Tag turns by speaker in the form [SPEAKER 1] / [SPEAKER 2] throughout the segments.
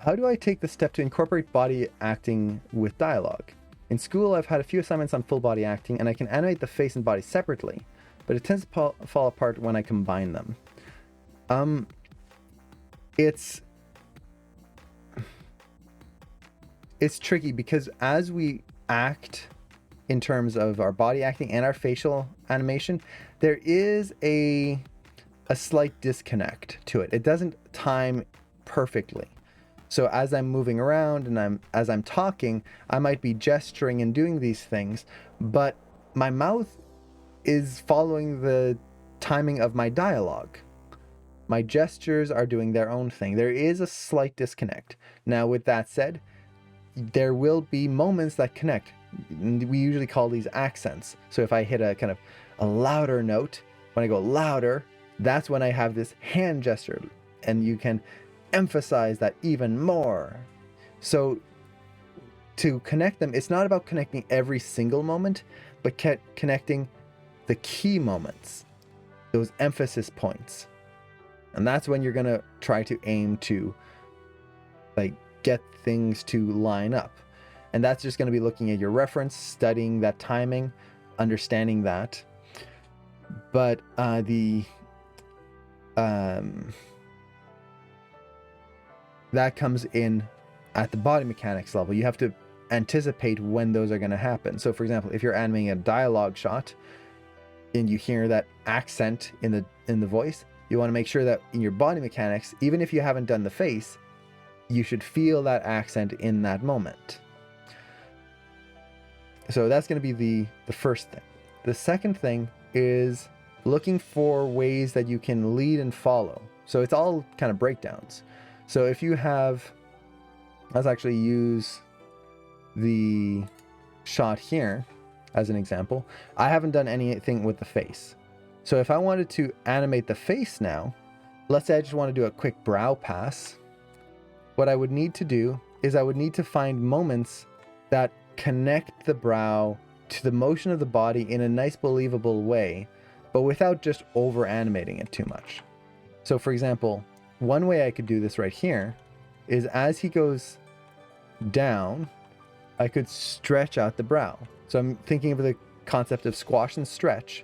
[SPEAKER 1] How do I take the step to incorporate body acting with dialogue? In school, I've had a few assignments on full body acting, and I can animate the face and body separately, but it tends to fall apart when I combine them. It's tricky because as we act in terms of our body acting and our facial animation, there is a slight disconnect to it. It doesn't time perfectly. So as I'm moving around and as I'm talking, I might be gesturing and doing these things, but my mouth is following the timing of my dialogue. My gestures are doing their own thing. There is a slight disconnect. Now, with that said, there will be moments that connect. We usually call these accents. So if I hit a kind of a louder note, when I go louder, that's when I have this hand gesture, and you can emphasize that even more. So to connect them, it's not about connecting every single moment, but connecting the key moments, those emphasis points. And that's when you're going to try to aim to like get things to line up. And that's just going to be looking at your reference, studying that timing, understanding that. But that comes in at the body mechanics level. You have to anticipate when those are going to happen. So for example, if you're animating a dialogue shot and you hear that accent in the voice, you want to make sure that in your body mechanics, even if you haven't done the face, you should feel that accent in that moment. So that's going to be the first thing. The second thing is looking for ways that you can lead and follow. So it's all kind of breakdowns. So if you have, let's actually use the shot here as an example. I haven't done anything with the face. So if I wanted to animate the face now, let's say I just want to do a quick brow pass. What I would need to do is I would need to find moments that connect the brow to the motion of the body in a nice, believable way, but without just over animating it too much. So for example, one way I could do this right here is as he goes down, I could stretch out the brow. So I'm thinking of the concept of squash and stretch.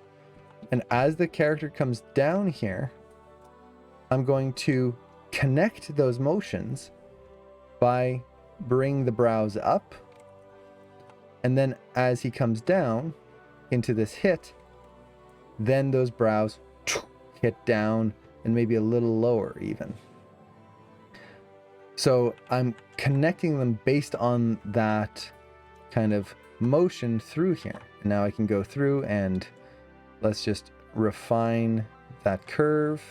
[SPEAKER 1] And as the character comes down here, I'm going to connect those motions by bringing the brows up. And then as he comes down into this hit, then those brows hit down and maybe a little lower even. So I'm connecting them based on that kind of motion through here. And now I can go through and let's just refine that curve.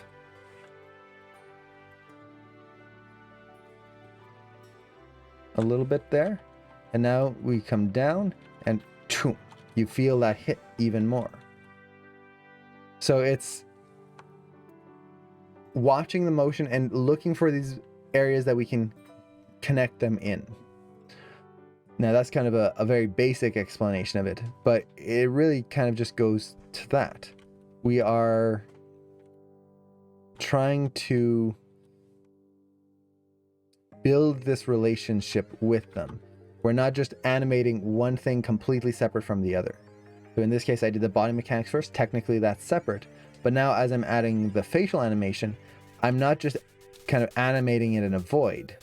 [SPEAKER 1] A little bit there. And now we come down and you feel that hit even more. So it's watching the motion and looking for these areas that we can connect them in. Now that's kind of a very basic explanation of it, but it really kind of just goes to that. We are trying to build this relationship with them. We're not just animating one thing completely separate from the other. So in this case, I did the body mechanics first. Technically that's separate, but now as I'm adding the facial animation, I'm not just kind of animating it in a void.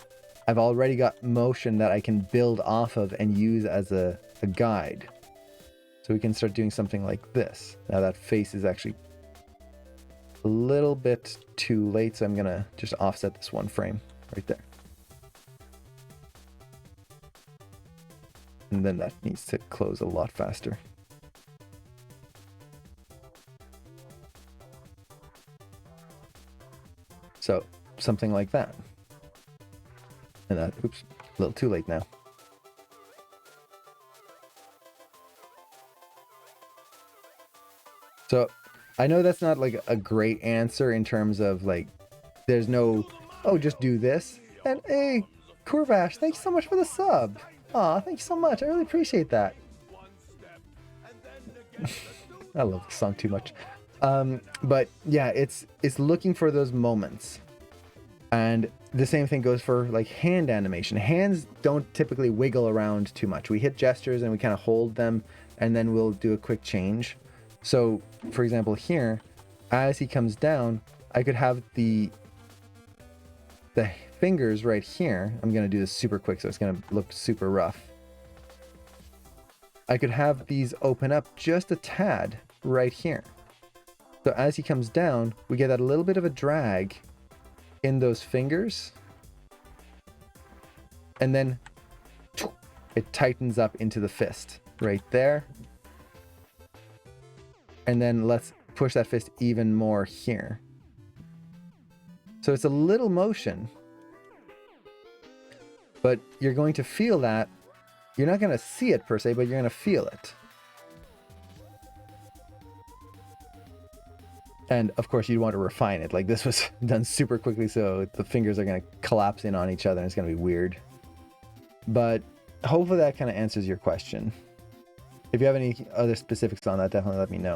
[SPEAKER 1] I've already got motion that I can build off of and use as a guide. So we can start doing something like this. Now that face is actually a little bit too late, so I'm gonna just offset this one frame right there. And then that needs to close a lot faster. So something like that. And that, oops, a little too late now. So I know that's not like a great answer in terms of like, there's no, oh, just do this. And hey, Kurvash, thank you so much for the sub. Aw, thank you so much. I really appreciate that. I love the song too much. But yeah, it's looking for those moments. And the same thing goes for like hand animation. Hands don't typically wiggle around too much. We hit gestures and we kind of hold them, and then we'll do a quick change. So for example here, as he comes down, I could have the fingers right here. I'm going to do this super quick so it's going to look super rough. I could have these open up just a tad right here. So as he comes down, we get that little bit of a drag in those fingers, and then it tightens up into the fist right there. And then let's push that fist even more here. So it's a little motion, but you're going to feel that. You're not going to see it per se, but you're going to feel it. And of course you'd want to refine it. Like this was done super quickly, so the fingers are going to collapse in on each other and it's going to be weird. But hopefully that kind of answers your question. If you have any other specifics on that, definitely let me know.